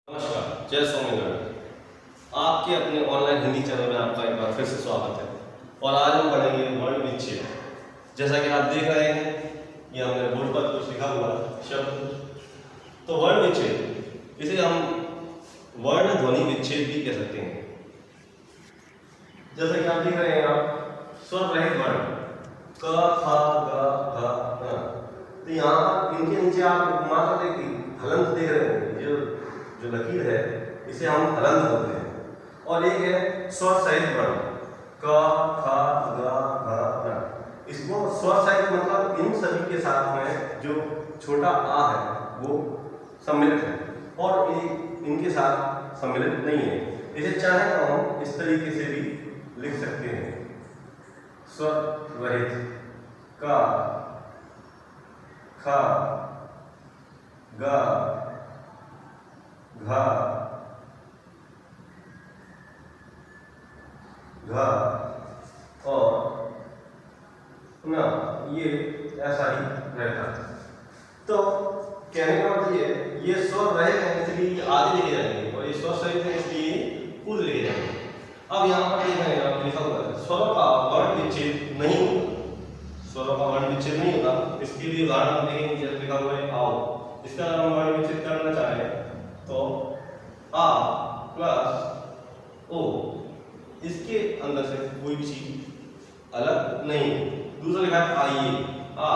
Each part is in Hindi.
नमस्कार, जय स्वामीनारायण। आपके अपने ऑनलाइन हिंदी चैनल में आपका एक बार फिर से स्वागत है। और आज हम पढ़ेंगे वर्ण विच्छेद। जैसा कि आप देख रहे हैं, ये हमने बोर्ड पर कुछ लिखा हुआ है शब्द। तो वर्ण विच्छेद, इसे हम वर्ण ध्वनि विच्छेद भी कह सकते हैं। जैसा कि आप देख रहे हैं, आप स्वर रहित वर्ण क, ख, ग, घ, ङ। तो यहाँ इनके नीचे आप मात्र एक हलंत देख रहे हैं। जो लकीर है, इसे हम हलंत बोलते हैं। और एक है स्वर सहित वर्ण क, ख, ग, घ, ङ। इसको स्वर सहित मतलब इन सभी के साथ में जो छोटा आ है वो सम्मिलित है और इनके साथ सम्मिलित नहीं है। इसे चाहे तो हम इस तरीके से भी लिख सकते हैं, स्वर रहित क, ख, ग, घ, और ङ। ये ऐसा ही रहता है। तो कहने का मतलब ये स्वर रहित है इसलिए आगे लिखे जाएंगे और ये स्वर सहित है इसलिए पूर्व लिखे जाएंगे। अब यहाँ पर देख रहे हैं, आप लिखा हुआ है स्वरों का वर्ण विच्छेद नहीं होगा। स्वरों का वर्ण विच्छेद नहीं होगा। इसके लिए उदाहरण देखेंगे, जैसे लिखा हुआ है आओ। इसका अगर हम वर्ण विच्छेद करना चाहें तो आ प्लस ओ, इसके अंदर से कोई भी चीज अलग नहीं। दूसरा लिखा है आइए, आ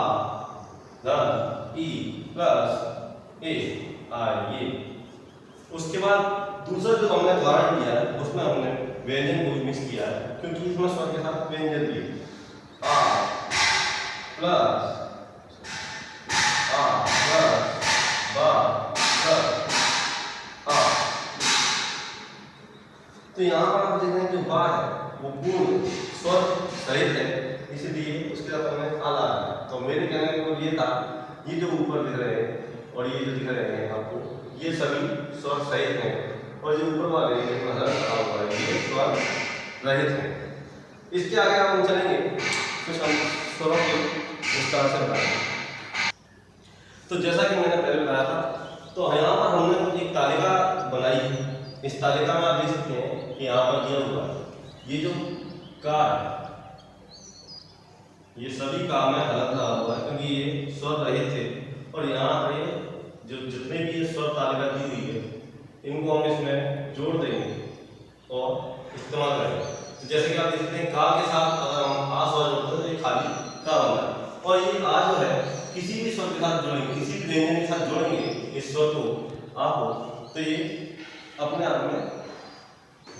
ध ई प्लस ए, आइए। उसके बाद दूसरा जो हमने उदाहरण दिया है उसमें हमने व्यंजन को मिक्स किया है, क्योंकि इसमें स्वर के साथ व्यंजन भी आ प्लस बा प्लस आ। तो यहाँ पर आप देख रहे हैं जो बा है वो पूर्ण स्वर सहित है, इसलिए उसके साथ हमें आला है। तो मेरे कहने का मतलब ये था, ये जो ऊपर दिख रहे हैं और ये जो दिख रहे हैं आपको, ये सभी स्वर सहित हैं और जो ऊपर वाले ये स्वर रहित हैं। इसके आगे हम चलेंगे, कुछ हम स्वरों के विस्तार से बताएंगे। तो जैसा कि मैंने पहले बताया था, तो यहाँ पर हमने एक तालिका बनाई है। इस तालिका में आप देख सकते हैं कि यहाँ पर दिया हुआ है ये जो का है, ये सभी का में हलंत लगा हुआ है क्योंकि ये स्वर रहित थे। और यहाँ पर ये जो जितने भी ये स्वर तालिका दी हुई है, इनको हम इसमें जोड़ देंगे और इस्तेमाल करेंगे। तो जैसे कि आप देख सकते हैं, का के साथ अगर हम आ स्वर जोड़ते हैं तो ये खाली का बनता है। और ये आ जो है किसी भी स्वर के साथ जोड़ेंगे, किसी भी व्यंजन के साथ जोड़ेंगे इस स्वर को आ हो, तो ये अपने आप में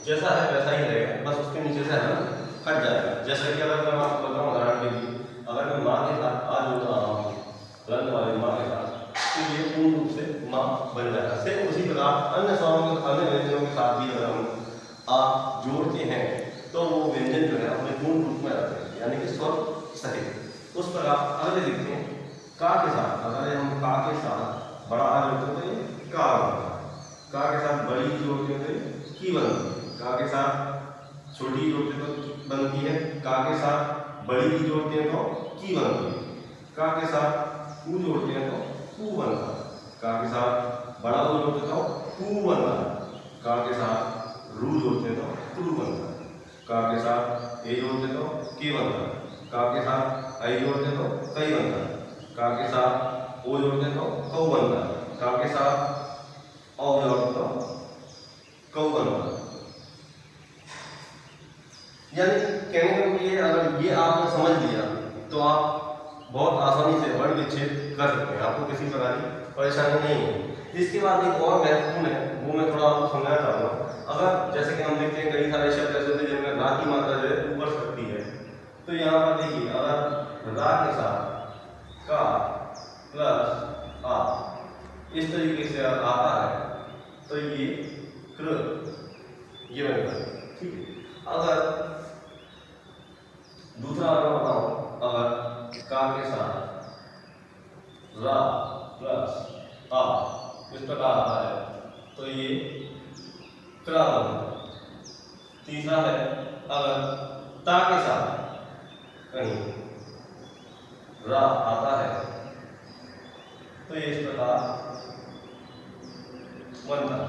जैसा है वैसा ही रहेगा, बस उसके नीचे से हलंत हट जाएगा। जैसा कि अगर मैं आपको बताऊँ उदाहरण के लिए, अगर मैं माँ के साथ आ जोड़ रहा हूँ हलंत वाले माँ के साथ, तो ये पूर्ण रूप से माँ बन जाएगा। सेम उसी प्रकार अन्य स्वरों के अन्य व्यंजनों के साथ भी अगर हम आ जोड़ते हैं तो वो व्यंजन जो है अपने पूर्ण रूप में रहते हैं, यानी कि स्वर सहित। उस पर आप अगले लिखते हैं का के साथ। अगर हम का के साथ बड़ा आ जोड़ते हैं तो ये का बनता है, का के साथ बड़ी जोड़ते हैं तो ये की बनती है, का के साथ छोटी जोड़ते हैं तो बनती है, का के साथ बड़ी की जोड़ते हैं तो की बनती है, का के साथ ऊ जोड़ते हैं तो कू बनता है, का के साथ बड़ा ऊ जोड़ते हैं तो कू बनता है, का के साथ रू जोड़ते हैं तो क्रू बनता है, का के साथ ए जोड़ते हैं तो के बनता है, का के साथ आई जोड़ते हैं तो कई बनता है, का के साथ ओ जोड़ते हैं तो कौ बनता है, का के साथ औ जोड़ते तो कौ बनता है। यानी कहने का मतलब ये, अगर ये आपने समझ लिया तो आप बहुत आसानी से वर्ण विच्छेद कर सकते हैं, आपको किसी प्रकार की परेशानी नहीं है। इसके बाद एक और महत्वपूर्ण है, वो मैं थोड़ा आपको समझाना चाहूँगा। अगर जैसे कि हम देखते हैं कई सारे शब्द ऐसे होते हैं जिनमें रा की मात्रा जो है ऊपर सकती है, तो यहाँ पर देखिए अगर रा के साथ का प्लस आ इस तरीके से आता है तो ये कृ ये बनता है, ठीक है। अगर दूसरा अगर बताऊं, अगर का के साथ रा प्लस आ इस प्रकार आता है तो ये क्रा बनता है। तीसरा है अगर ता के साथ कहीं रा आता है तो ये इस प्रकार बनता है।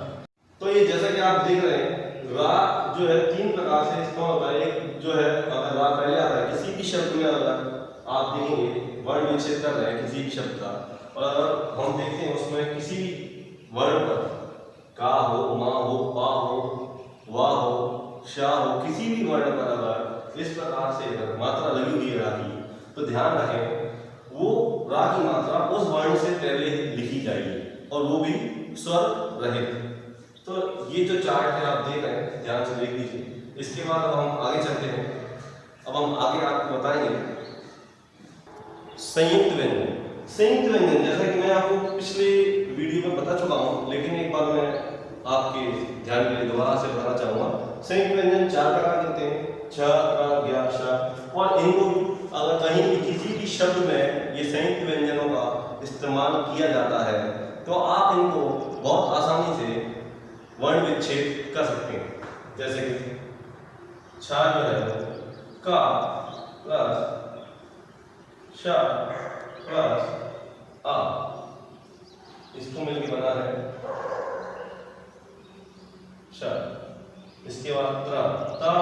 तो ये जैसा कि आप देख रहे हैं रा जो है तीन प्रकार से इस्तेमाल होता है। एक जो है अगर रा पहले आता है किसी भी शब्द में, अगर आप देखेंगे वर्ण विच्छेद कर रहे हैं किसी भी शब्द का, और अगर हम देखते हैं उसमें किसी भी वर्ण पर का हो, मा हो, पा हो, वा हो, शा हो, किसी भी वर्ण पर अगर इस प्रकार से अगर मात्रा लगी हुई है रा की, तो ध्यान रखें वो रा की मात्रा उस वर्ण से पहले लिखी जाएगी और वो भी स्वर रहित। तो ये जो चार्ट है आप देख रहे हैं, ध्यान से देख लीजिए। इसके बाद अब हम आगे चलते हैं। अब हम आगे आपको बताएंगे संयुक्त व्यंजन। संयुक्त व्यंजन जैसा कि मैं आपको पिछले वीडियो में बता चुका हूं, लेकिन एक बार मैं आपके ध्यान के लिए दोबारा से बताना चाहूंगा। संयुक्त व्यंजन चार प्रकार के होते हैं, छ, क, ज्ञ, श, और इनको अगर कहीं भी किसी भी शब्द में ये संयुक्त व्यंजनों का इस्तेमाल किया जाता है तो आप इनको बहुत आसानी से वर्ण विच्छेद कर सकते हैं। जैसे कि छा जो है का प्लस श प्लस आ, इसको मिलकर बना है श। इसके बाद त्र, ता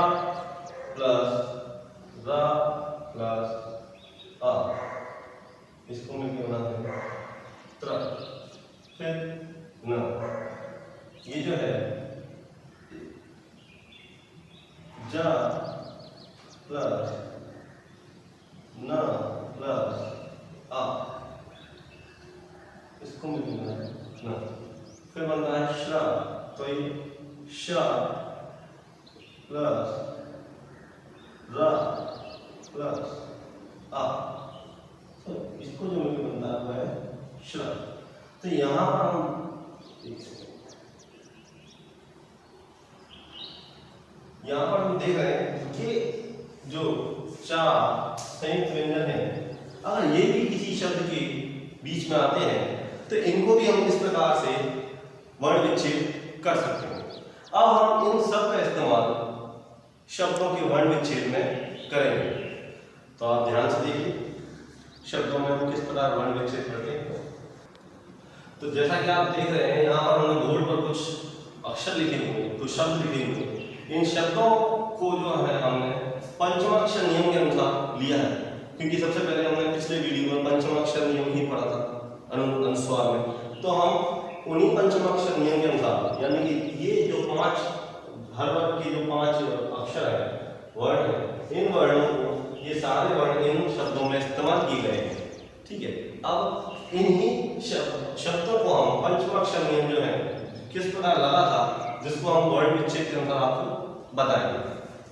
प्लस रा प्लस आ, इसको मिलकर बना है त्र। फिर न, ये जो है जा प्लस न प्लस आ, इसको मिलना है न। फिर बनता है श्रा, तो ये श प्लस रा प्लस आ, तो इसको जो मिलकर बनता है वो है श्रा। तो यहां पर हम यहाँ पर हम देख रहे हैं कि जो चार संयुक्त व्यंजन है, अगर ये भी किसी शब्द के बीच में आते हैं तो इनको भी हम इस प्रकार से वर्ण विच्छेद कर सकते हैं। अब हम इन सब का इस्तेमाल शब्दों के वर्ण विच्छेद में करेंगे। तो आप ध्यान से देखिए शब्दों में हम किस प्रकार वर्ण विच्छेद करते हैं। तो जैसा कि आप देख रहे हैं यहाँ पर हमने बोर्ड पर कुछ अक्षर लिखे हुए, कुछ शब्द लिखे हुए। इन शब्दों को जो है हमने पंचमाक्षर नियम के अनुसार लिया है, क्योंकि सबसे पहले हमने पिछले वीडियो में पंचमाक्षर नियम ही पढ़ा था अनुस्वार में। तो हम उन्हीं पंचमाक्षर नियम के अनुसार, यानी कि ये जो पांच हर वर्ग के जो पांच अक्षर है, वर्ण है, इन वर्णों को ये सारे वर्ण इन शब्दों में इस्तेमाल किए गए हैं। ठीक है, अब इन्हीं शब्दों को हम पंचमाक्षर नियम जो है किस प्रकार लगा था, जिसको हम वर्ण विच्छेद के अनुसार आपको बताएंगे।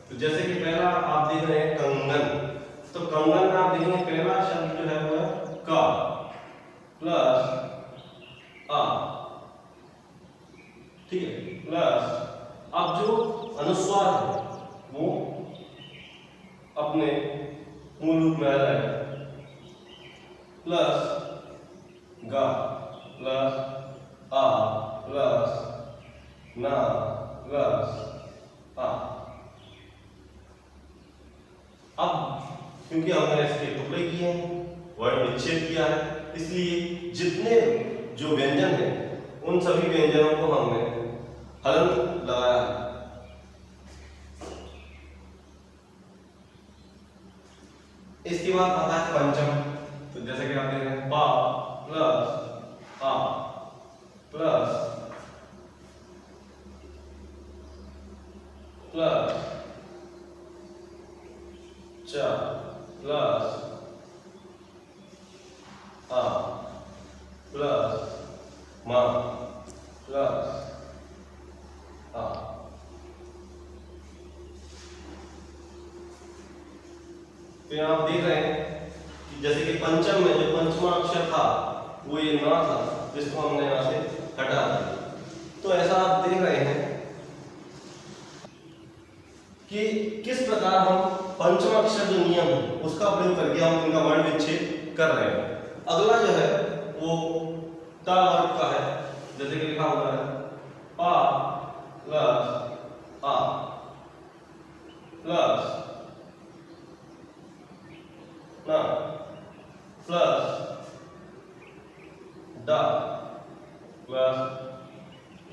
तो जैसे कि पहला आप देख रहे हैं कंगन, तो कंगन में आप देखेंगे पहला शब्द जो है वो है का प्लस आ, ठीक है, प्लस अब जो अनुस्वार है वो अपने मूल रूप में आ जाएगा, प्लस गा प्लस आ प्लस ना प्लस आ। अब क्योंकि हमने इसके टुकड़े किए हैं, वर्ण विच्छेद किया है, इसलिए जितने जो व्यंजन हैं उन सभी व्यंजनों को हमने हलन लगाया है। इसके बाद आता है पंचम। तो जैसे कि आप देख रहे हैं पा प्लस आ प्लस प्लस च प्लस आ प्लस मा प्लस आ। तो यहाँ आप देख रहे हैं कि जैसे कि पंचम में जो पंचमा अक्षर था वो ये ना था, जिसको हमने यहाँ से हटा दिया। तो ऐसा आप देख रहे हैं कि किस प्रकार हम पंचम अक्षर जो नियम है उसका प्रयोग करके हम इनका वर्ण विच्छेद कर रहे हैं। अगला जो है वो टा वर्ग का है, जैसे कि लिखा हुआ है पा प्लस आ प्लस ना प्लस डा प्लस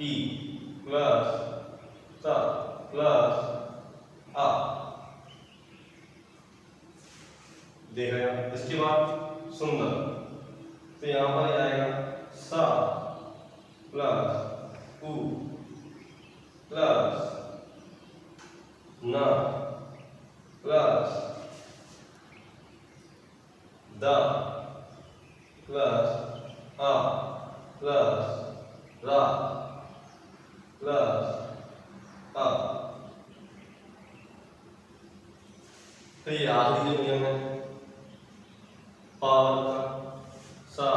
ई प्लस स प्लस आ। देख रहे हैं। इसके बाद सुंदर, तो यहाँ पर आएगा सा प्लस उ प्लस न प्लस द प्लस आ प्लस रा प्लस आ। तो ये आखिरी जो नियम है पावर का सा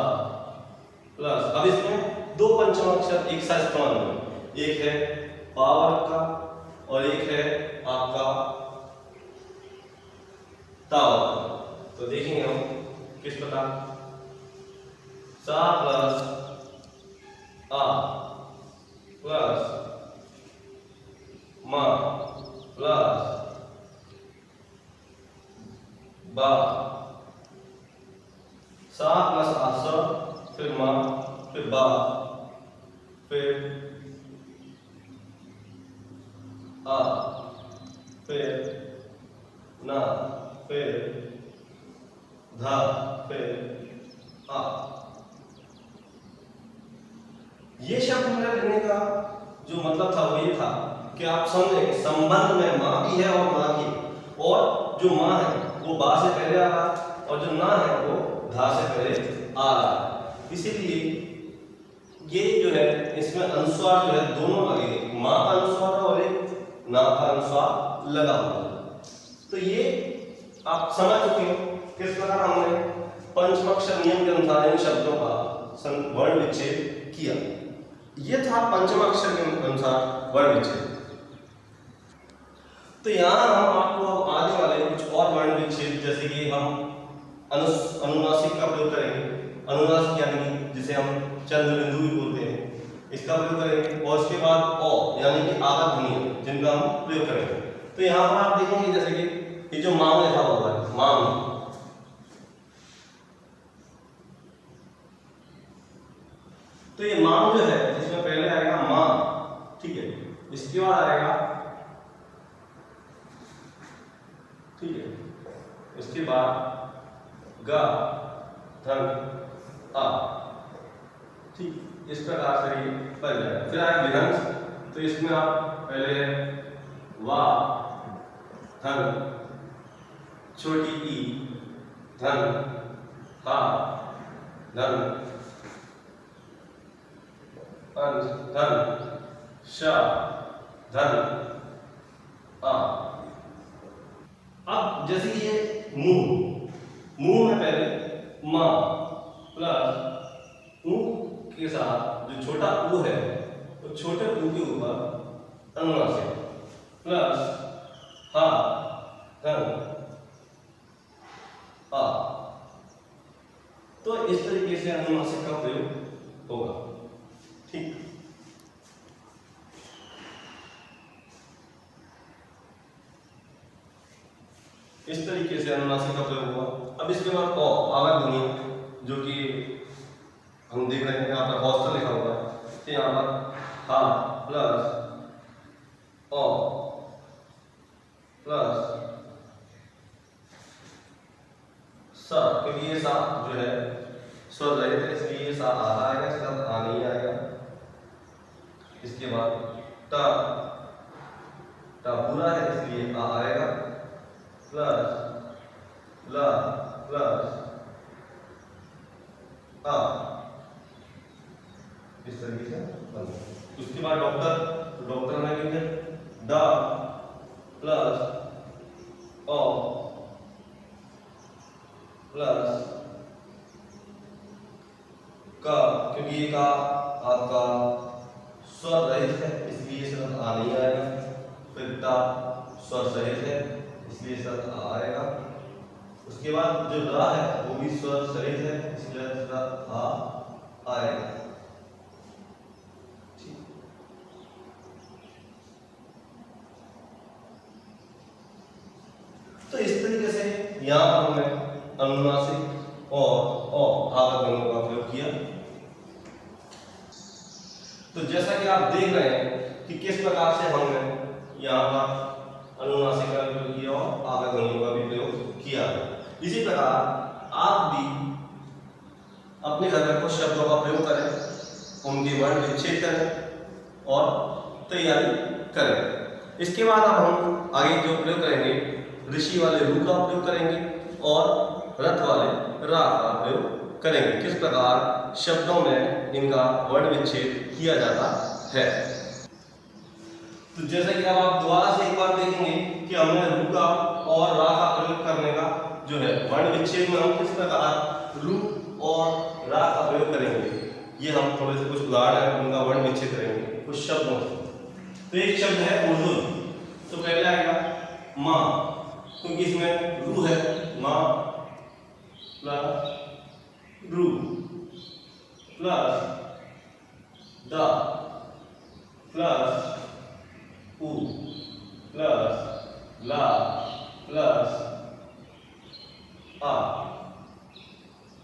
प्लस। अब इसमें दो पंचम अक्षर एक साथ इस्तेमाल होंगे, एक है पावर का और एक है आपका तावर। तो देखेंगे हम किस प्रकार। सा प्लस आ प्लस मा प्लस बा। सा प्लस आ सा, फिर मा, फिर बा, फिर आ, फिर ना, फिर धा, फिर आ। ये शब्द मेरा लिखने का जो मतलब था वो ये था कि आप समझे संबंध में मां भी है और मां भी, और जो मां है वो बा से पहले आ रहा और जो ना है वो धा से पहले आ रहा। इसीलिए ये जो है इसमें अनुस्वार जो है दोनों लगेंगे, मां का अनुस्वार और एक ना का अनुस्वार लगा हुआ है। तो ये आप समझ चुके हो किस प्रकार हमने पंचमाक्षर नियम के अनुसार इन शब्दों का वर्ण विच्छेद किया। ये था पंचमाक्षर के अनुसार वर्ण विच्छेद। तो यहाँ हम आपको आने वाले कुछ और वर्ण विच्छेद, जैसे कि हम अनुनासिक का प्रयोग करेंगे। अनुनासिक यानी जिसे हम चंद्र बिंदु भी बोलते हैं, इसका प्रयोग करेंगे। और उसके बाद अ यानी कि आधा ध्वनि जिनका हम प्रयोग करेंगे। तो यहाँ पर आप देखेंगे जैसे कि ये जो माम लिखा हुआ है, माम, तो ये माम जो है इसमें पहले आएगा मां, ठीक है, इसके बाद आएगा, ठीक है, इसके बाद गा धन आ, ठीक, इस प्रकार से ये बन जाएगा। फिर आएगा विहंस, तो इसमें आप पहले वा धन छोटी ई धन हा धन धन शा धन आ। अब जैसे कि ये मुंह, मुंह में पहले मां प्लस ऊ के साथ जो छोटा ऊ है तो छोटे ऊ के ऊपर अनुनासिक प्लस हा धन आ। तो इस तरीके से अनुनासिक का प्रयोग होगा, ठीक। इस तरीके से अनुनासिक का प्रयोग हुआ। अब इसके बाद अ आवर्त ध्वनि, जो कि हम देख रहे हैं यहाँ पर हॉस्टल लिखा हुआ है, तो यहाँ पर हा प्लस अ प्लस सा, क्योंकि ये सा जो है स्वर रहित है इसलिए ये सा आ आएगा, इसका आ नहीं आएगा। इसके बाद टा, टा पूरा है इसलिए आ आएगा, प्लस ला प्लस आ, इस तरीके से बन। उसके बाद डॉक्टर, तो डॉक्टर में लिखेंगे डा प्लस ओ प्लस का, क्योंकि ये का आपका स्वर रहित है इसलिए इसका आ नहीं आएगा। फिर टा स्वर सहित है इसलिए इसका आ आएगा। उसके बाद जो रा है वो भी स्वर सहित है इसलिए इसका आ आएगा, ठीक। तो इस तरीके से यहाँ पर हमने अनुनासिक और आवर्त ध्वनियों का प्रयोग किया। तो जैसा कि आप देख रहे हैं कि किस प्रकार से हमने यहाँ पर अनुनासिक का प्रयोग किया और आगे ध्वनियों का भी प्रयोग किया। इसी प्रकार आप भी अपने घर में कुछ शब्दों का प्रयोग करें, उनके वर्ण विच्छेद करें और तैयारी करें। इसके बाद अब हम आगे जो प्रयोग करेंगे, ऋषि वाले रू का प्रयोग करेंगे और रथ वाले रा का प्रयोग करेंगे। किस प्रकार शब्दों में इनका वर्ण विच्छेद किया जाता है। तो जैसे कि अब आप दोबारा से एक बार देखेंगे कि हमने रू का और रा का प्रयोग करने का जो है वर्ण विच्छेद में हम किस प्रकार रू और रा का प्रयोग करेंगे, ये हम थोड़े से कुछ उदाहरण उनका वर्ण विच्छेद करेंगे कुछ शब्दों से। तो एक शब्द है उर्दू, तो पहले आएगा माँ, क्योंकि इसमें रू है, माँ प्लस रू प्लस द प्लस उ प्लस ला प्लस आ,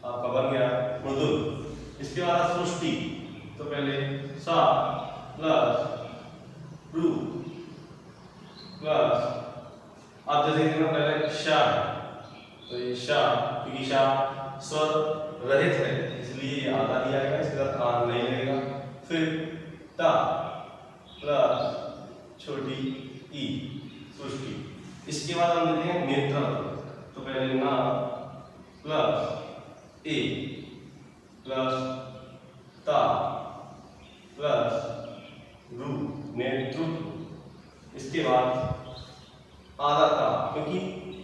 आपका बन गया मृदुल। इसके बाद सृष्टि, तो पहले सा प्लस रू प्लस, आप जैसे देखना पहले शा, तो ये शा, क्योंकि शा स्वर रहित है इसलिए आधा दिया गया, इसके साथ आ नहीं लगेगा। फिर ता प्लस छोटी ई सृष्टि। इसके बाद हम देते हैं नेत्र, तो पहले ना प्लस ए प्लस ता प्लस रू नेतृत्व। इसके बाद आधा ता, क्योंकि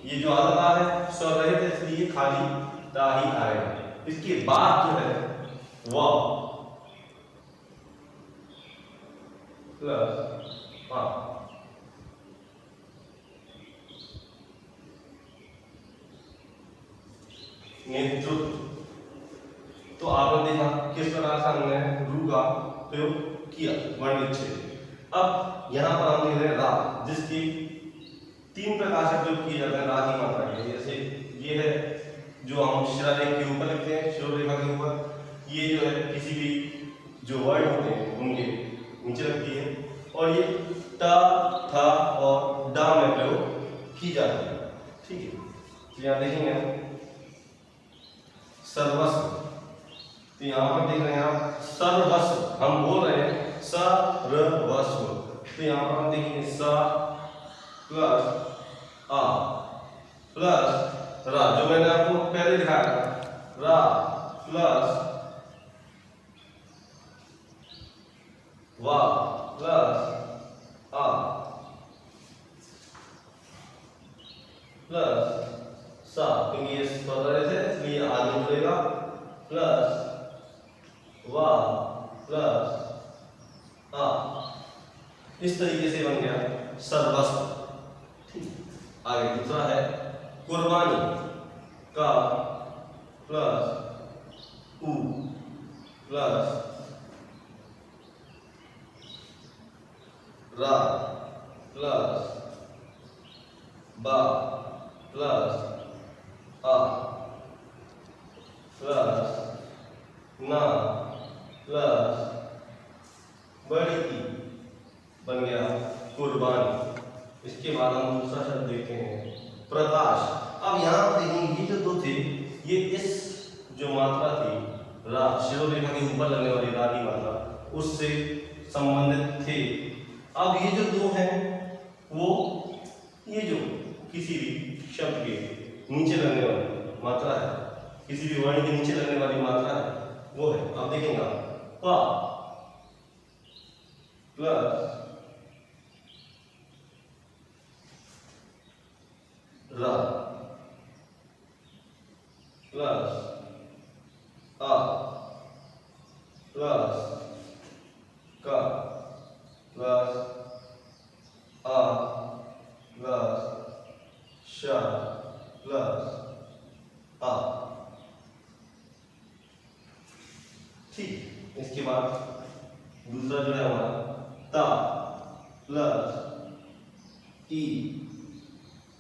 ये जो आधा ता है स्वर रहित है इसलिए खाली ता ही आएगा। इसके बाद जो है वाह प्लस आ, नेतृत्व। तो आपने देखा किस प्रकार से हमने रू का प्रयोग किया वर्ण विच्छेद। अब यहाँ पर हम देख रहे हैं रा, जिसकी तीन प्रकार से प्रयोग किए जाते हैं रा की मात्रा के। जैसे ये है जो हम शिलालेख के ऊपर लिखते हैं, शिरोरेखा के ऊपर, ये जो है किसी भी जो वर्ण होते हैं उनके नीचे रखती है, और ये ता था और डा में प्रयोग की जाती है। ठीक है, तो यहाँ देखेंगे सर्वस्व, तो यहाँ पर देख रहे हैं आप सर्वस्व, हम बोल रहे हैं सर्वस्व, तो यहाँ पर हम देखेंगे सा प्लस आ प्लस रा, जो मैंने आपको पहले दिखाया था, रा प्लस वा प्लस आ प्लस सा, क्योंकि ये स्वर रहित है इसलिए आगे जुड़ेगा, प्लस वा प्लस आ। इस तरीके से बन गया सर्वस्व। ठीक, आगे दूसरा है कुर्बानी का प्लस उ प्लस रा प्लस बा प्लस आ प्लस ना प्लस बड़ी ई, बन गया कुर्बानी। इसके बाद हम दूसरा शब्द देखते हैं प्रकाश। अब यहाँ देखेंगे ये जो दो थे, ये इस जो मात्रा थी रा, शिरोरेखा के ऊपर लगने वाली रा की मात्रा, उससे संबंधित थे। अब ये जो दो हैं वो ये जो किसी भी शब्द के नीचे लगने वाली मात्रा है, किसी भी वर्ण के नीचे लगने वाली मात्रा है, वो है, आप देखेंगे पा प्लस रा प्लस आ प्लस का प्लस आ प्लस शा प्लस आ। ठीक, इसके बाद दूसरा जो है हमारा ता प्लस ई,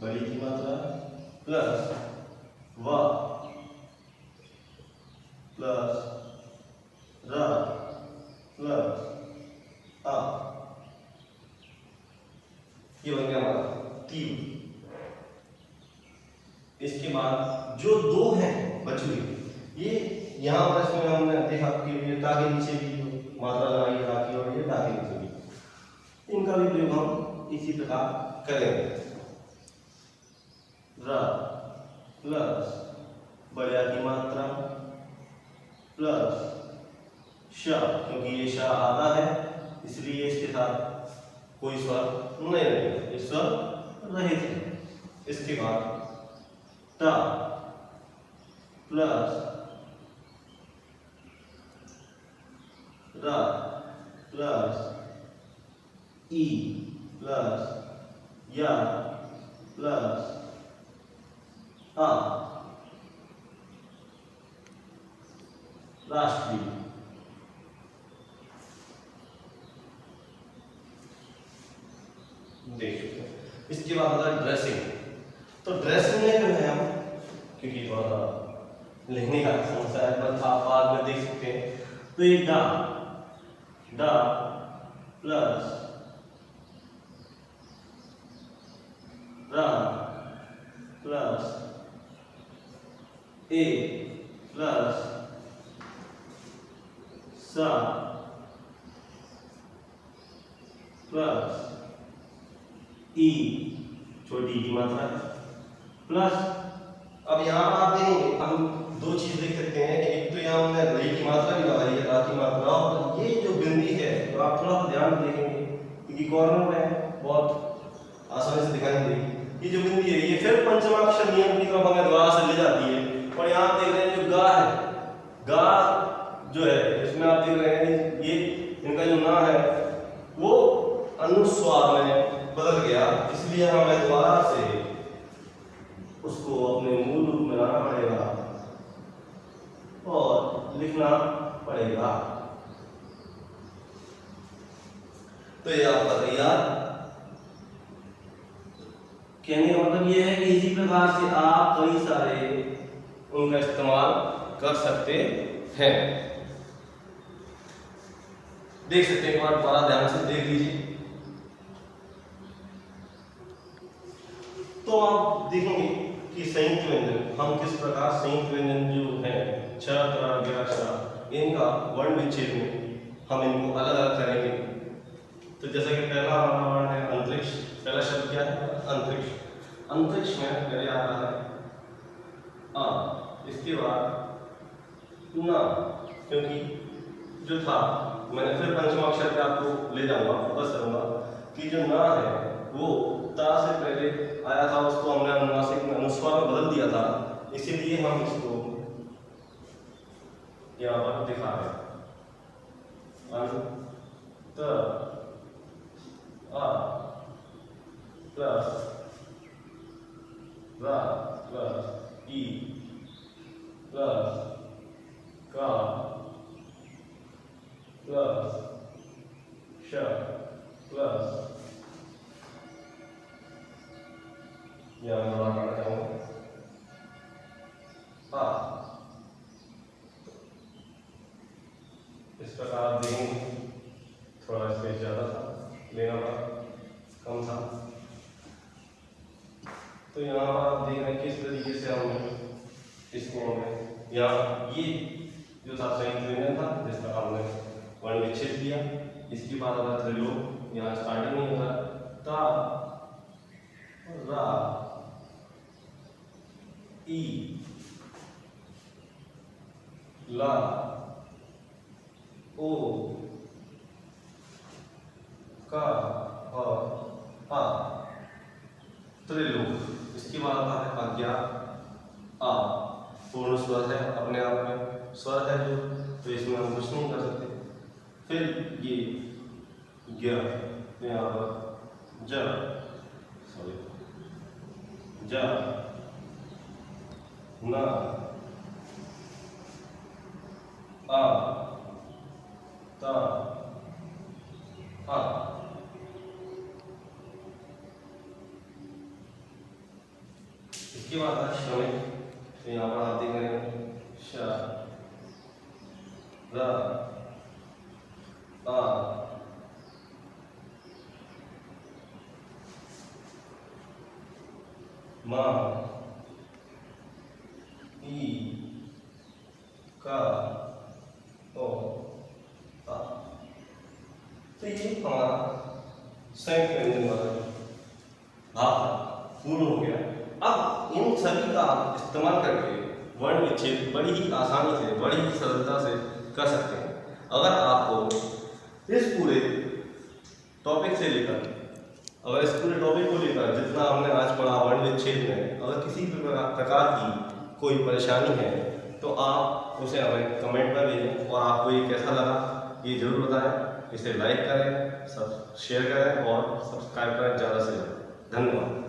बड़ी की मात्रा, प्लस वा प्लस रा प्लस आ। ये बन गया हमारा तीव्र। इसके बाद जो दो हैं बची हुई, ये यहाँ पर इसमें हमने देखा कि ये टा के नीचे भी मात्रा लगाई रा की और ये टा के नीचे भी, इनका भी प्रयोग हम इसी प्रकार करेंगे। र प्लस बढ़िया की मात्रा प्लस श, क्योंकि ये श आधा है इसलिए इसके साथ कोई स्वर नहीं रहेगा, ये स्वर रहित है। इसके बाद टा प्लस रा प्लस ई प्लस या प्लस आ, राष्ट्रीय। देख सकते हैं। इसके बाद आता है ड्रेसिंग। तो ड्रेसिंग में जो है हम, क्योंकि थोड़ा सा लिखने का समस्या है पर आप बाद में देख सकते हैं, तो ये डा डा प्लस रा प्लस ए प्लस सा प्लस ई, छोटी की मात्रा प्लस। अब यहाँ आप देखेंगे हम दो चीज देख सकते हैं, एक तो यहाँ हमने रई की मात्रा भी लगाई है, रा की मात्रा, और ये जो बिंदी है तो आप थोड़ा सा ध्यान देखेंगे क्योंकि कॉर्नर में बहुत आसानी से दिखाई देगी। ये जो बिंदी है ये फिर पंचमाक्षर नियम की तरफ हमें द्वारा से ले जाती है, और यहाँ आप देख रहे हैं जो गा है, गा जो है इसमें आप देख रहे हैं ये इनका जो ना है वो अनुस्वार में बदल गया, इसलिए हमें दोबारा से उसको अपने मूल रूप में लाना पड़ेगा और लिखना पड़ेगा। तो ये आपका तैयार। कहने का मतलब ये है कि इसी प्रकार से आप कई सारे उनका इस्तेमाल कर सकते हैं। देख सकते हैं, एक बार दोबारा ध्यान से देख लीजिए। तो आप देखेंगे कि संयुक्त व्यंजन, हम किस प्रकार संयुक्त व्यंजन जो है छ त्र ज्ञ श, इनका वर्ण विच्छेद में हम इनको अलग अलग करेंगे। तो जैसा कि पहला हमारा वर्ण है अंतरिक्ष, पहला शब्द क्या है अंतरिक्ष। अंतरिक्ष में पहले आता है आ, इसके बाद ना, क्योंकि जो था मैंने फिर पंचमाक्षर पे आपको ले जाऊंगा, फोकस करूंगा कि जो ना है वो ता से पहले आया था, उसको हमने अनुनासिक में अनुस्वार में बदल दिया था, इसीलिए हम इसको यहाँ पर दिखा रहे हैं। अंत आ प्लस रा प्लस ई प्लस का प्लस श प्लस, यहाँ मैं बड़ा करना चाहूँगा आ। इस प्रकार आप देखेंगे थोड़ा स्पेस ज़्यादा था, लेना पड़ा, कम था। तो यहाँ पर आप देख रहे हैं किस तरीके से हमने इसको हमें यहाँ ये जो था संयुक्त व्यंजन था जिसका हमने वर्ण विच्छेद किया। इसके बाद अगर त्रिलोक, यहाँ स्टार्टिंग में होगा ता रा ई ला ओ का और आ, त्रिलोक। इसके बाद आता है आज्ञा आ, पूर्ण स्वर है, अपने आप में स्वर है जो, तो इसमें हम कुछ नहीं कर सकते। फिर ये ज्ञ, यहाँ पर ज, सॉरी ज ना आ ता आ। इसके बाद है श्रमिक, तो यहाँ पर आप देख रहे हैं श र आ मा ई का ओ आ। तो ये हमारा संयुक्त व्यंजन वाला भाग पूर्ण हो गया। अब इन सभी का आप इस्तेमाल करके वर्ण विच्छेद बड़ी ही आसानी से, बड़ी ही सरलता से कर सकते हैं। अगर आपको इस पूरे टॉपिक से लेकर, अगर इस पूरे टॉपिक को लेकर जितना हमने आज पढ़ा वर्ण विच्छेद में, अगर किसी भी प्रकार की कोई परेशानी है तो आप उसे हमें कमेंट में भेजें और आपको ये कैसा लगा ये जरूर बताएं। इसे लाइक करें, सब शेयर करें और सब्सक्राइब करें ज़्यादा से ज़्यादा। धन्यवाद।